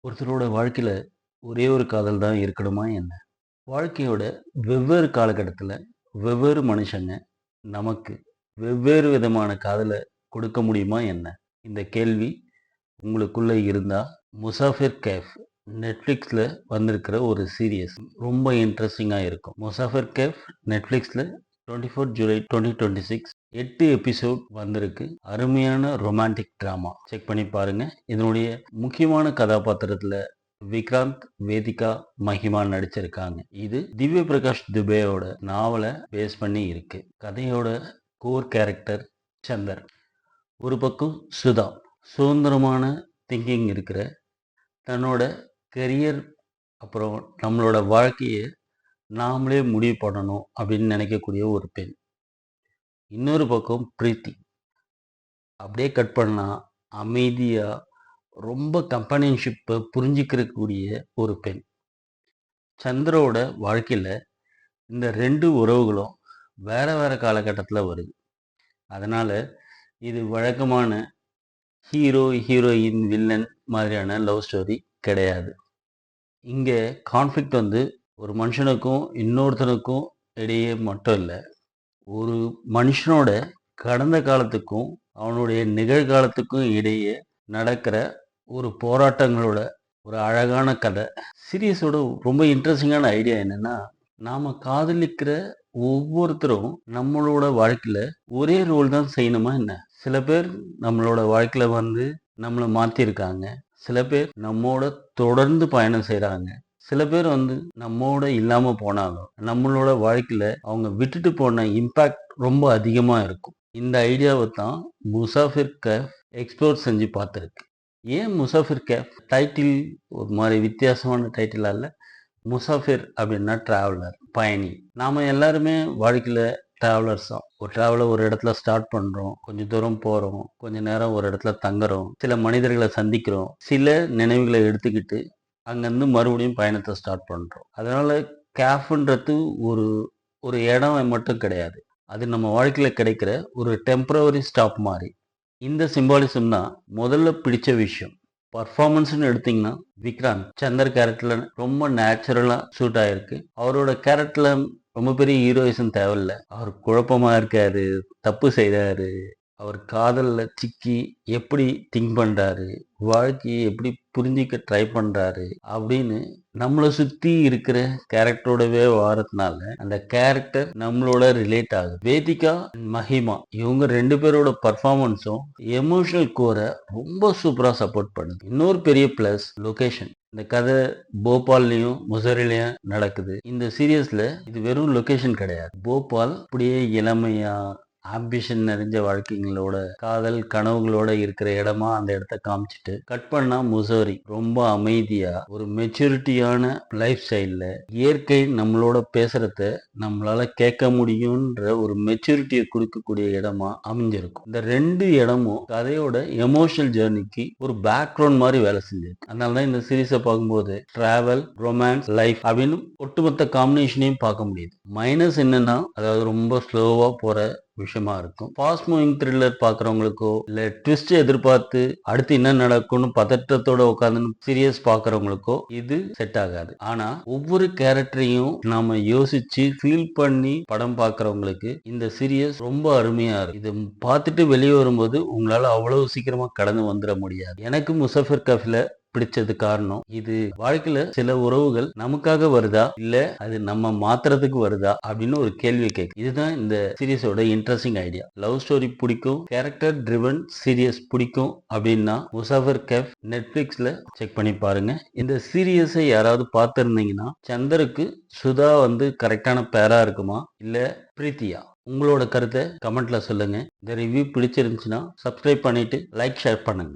ஒருத்தரோட வாழ்க்கையில ஒரே ஒரு காதல் தான் இருக்கணுமா என்ன? வாழ்க்கையோட வெவ்வேறு காலகட்டத்துல வெவ்வேறு மனுஷங்க நமக்கு வெவ்வேறு விதமான காதல கொடுக்க முடியுமா என்ன? இந்த கேள்வி உங்களுக்குள்ள இருந்தா, முசாஃபிர் கேஃப் நெட்ஃப்ளிக்ஸ்ல வந்திருக்கிற ஒரு சீரியஸ் ரொம்ப இன்ட்ரெஸ்டிங்கா இருக்கும். முசாஃபிர் கேஃப் நெட்ஃப்ளிக்ஸ்ல 24 ஜூலை 2026 8 எபிசோட் வந்திருக்கு. அருமையான ரொமான்டிக் டிராமா. செக் பண்ணி பாருங்க. இதனுடைய முக்கியமான கதாபாத்திரத்துல விக்ராந்த், வேதிகா, மஹிமா நடிச்சிருக்காங்க. இது திவ்ய பிரகாஷ் துபேயோட நாவலை பேஸ் பண்ணி இருக்கு. கதையோட கோர் கேரக்டர் சந்தர். ஒரு பக்கம் சுதா, சுதந்திரமான திங்கிங் இருக்கிற, தன்னோட கெரியர் அப்புறம் நம்மளோட வாழ்க்கையை நாமளே முடிவு பண்ணணும் அப்படின்னு நினைக்கக்கூடிய ஒரு பெண். இன்னொரு பக்கம் பிரீத்தி, அப்படியே கட் பண்ணா அமைதியா ரொம்ப கம்பெனியன்ஷிப்பை புரிஞ்சிக்கிறக்கூடிய ஒரு பெண். சந்திரோட வாழ்க்கையில் இந்த ரெண்டு உறவுகளும் வேற வேற காலகட்டத்தில் வருது. அதனால இது வழக்கமான ஹீரோ ஹீரோயின் வில்லன் மாதிரியான லவ் ஸ்டோரி கிடையாது. இங்கே கான்ஃப்ளிக்ட் ஒரு மனுஷனுக்கும் இன்னொருத்தனுக்கும் இடையே மட்டும் இல்லை, ஒரு மனுஷனோட கடந்த காலத்துக்கும் அவனுடைய நிகழ்காலத்துக்கும் இடையே நடக்கிற ஒரு போராட்டங்களோட ஒரு அழகான கதை. சீரியஸோட ரொம்ப இன்ட்ரெஸ்டிங்கான ஐடியா என்னன்னா, நாம காதலிக்கிற ஒவ்வொருத்தரும் நம்மளோட வாழ்க்கையில ஒரே ரோல் தான் செய்யணுமா என்ன? சில பேர் நம்மளோட வாழ்க்கையில நம்மளை மாத்திருக்காங்க. சில பேர் நம்மோட தொடர்ந்து பயணம் செய்றாங்க. சில பேர் நம்மோட இல்லாம போனாலும் நம்மளோட வாழ்க்கையில அவங்க விட்டுட்டு போன இம்பாக்ட் ரொம்ப அதிகமா இருக்கும். இந்த ஐடியாவை தான் முசாஃபிர் கேஃப் எக்ஸ்ப்ளோர் செஞ்சு பார்த்துருக்கு. ஏன் முசாஃபிர் கேஃப் டைட்டில் ஒரு மாதிரி வித்தியாசமான டைட்டிலா இல்லை? முசாஃபிர் அப்படின்னா டிராவலர், பயணி. நாம எல்லாருமே வாழ்க்கையில டிராவலர்ஸ் தான். ஒரு டிராவலை ஒரு இடத்துல ஸ்டார்ட் பண்றோம், கொஞ்சம் தூரம் போறோம், கொஞ்ச நேரம் ஒரு இடத்துல தங்குறோம், சில மனிதர்களை சந்திக்கிறோம், சில நினைவுகளை எடுத்துக்கிட்டு அங்கேருந்து மறுபடியும் பயணத்தை ஸ்டார்ட் பண்ணுறோம். அதனால கேஃப்ன்றது ஒரு ஒரு இடம் மட்டும் கிடையாது, அது நம்ம வாழ்க்கையில் கிடைக்கிற ஒரு டெம்பரவரி ஸ்டாப் மாதிரி. இந்த சிம்பாலிசம் தான் முதல்ல பிடிச்ச விஷயம். பர்ஃபார்மன்ஸ்னு எடுத்தீங்கன்னா விக்ராந்த் சந்தர் கேரக்டர்ல ரொம்ப நேச்சுரலாக சூட் ஆயிருக்கு. அவரோட கேரக்டர்ல ரொம்ப பெரிய ஹீரோயிசம் தேவையில்லை. அவர் குழப்பமா இருக்காரு, தப்பு செய்கிறாரு, அவர் காதல்ல சிக்கி எப்படி திங்க் பண்றாரு, வாழ்க்கையை எப்படி புரிஞ்சிக்க ட்ரை பண்றாரு அப்படின்னு நம்மளை சுத்தி இருக்கிற கேரக்டரோடவே வாரதுனால அந்த கேரக்டர் நம்மளோட ரிலேட் ஆகுது. வேதிகா, மஹிமா இவங்க ரெண்டு பேரோட பர்ஃபார்மன்ஸும் எமோஷனல் கோரை ரொம்ப சூப்பரா சப்போர்ட் பண்ணுது. இன்னொரு பெரிய பிளஸ் லொகேஷன். இந்த கதை போபால்லையும் முசரிலையும் நடக்குது. இந்த சீரியஸ்ல இது வெறும் லொகேஷன் கிடையாது. போபால் அப்படியே இளமையா ஆம்பிஷன் நிறைஞ்ச வாழ்க்கைங்களோட காதல் கனவுகளோட இருக்கிற இடமா அந்த இடத்த காமிச்சிட்டு கட் பண்ணா முசோரி ரொம்ப அமைதியா ஒரு மெச்சூரிட்டியான லைஃப் ஸ்டைல்ல இயற்கை நம்மளோட பேசுறத நம்மளால கேட்க முடியும்ன்ற ஒரு மெச்சூரிட்டியை கொடுக்கக்கூடிய இடமா அமைஞ்சிருக்கும். இந்த ரெண்டு இடமும் கதையோட எமோஷனல் ஜேர்னிக்கு ஒரு பேக்ரவுண்ட் மாதிரி வேலை செஞ்சிருக்கு. அதனாலதான் இந்த சீரீஸை பார்க்கும்போது டிராவல், ரொமான்ஸ், லைஃப் அப்படின்னு ஒட்டுமொத்த காம்பினேஷனையும் பார்க்க முடியுது. மைனஸ் என்னன்னா, அதாவது ரொம்ப ஸ்லோவா போற விஷயமா இருக்கும். ஃபாஸ்ட் மூவிங் த்ரில்லர் பாக்குறவங்களுக்கோ இல்ல ட்விஸ்ட் எதிர்பார்த்து அடுத்து என்ன நடக்கும்னு பதற்றத்தோட உட்காந்து சீரியஸ் பாக்குறவங்களுக்கோ இது செட் ஆகாது. ஆனா ஒவ்வொரு கேரக்டரையும் நாம யோசிச்சு ஃபீல் பண்ணி படம் பாக்குறவங்களுக்கு இந்த சீரியஸ் ரொம்ப அருமையா இருக்கு. இது பார்த்துட்டு வெளியே வரும்போது உங்களால அவ்வளவு சீக்கிரமா கடந்து வந்துட முடியாது. எனக்கு முசாஃபிர் கஃப்ல பிடிச்சது காரணம் இது. வாழ்க்கையில சில உறவுகள் நமக்காக வருதா இல்ல அது நம்ம மாத்துறதுக்கு வருதா அப்படின்னு ஒரு கேள்வி கேட்கு. இதுதான் இந்த சீரியஸோட இன்ட்ரெஸ்டிங் ஐடியா. லவ் ஸ்டோரி பிடிக்கும், கேரக்டர் ட்ரிவன் சீரியஸ் பிடிக்கும் அப்படின்னா முசாஃபிர் கேஃப் நெட்ஃபிளிக்ஸ்ல செக் பண்ணி பாருங்க. இந்த சீரியஸை யாராவது பார்த்திருந்தீங்கன்னா சந்தருக்கு சுதா கரெக்டான பேரா இருக்குமா இல்ல பிரீத்தியா? உங்களோட கருத்தை கமெண்ட்ல சொல்லுங்க. இந்த ரிவ்யூ பிடிச்சிருந்துச்சுன்னா சப்ஸ்கிரைப் பண்ணிட்டு லைக் ஷேர் பண்ணுங்க.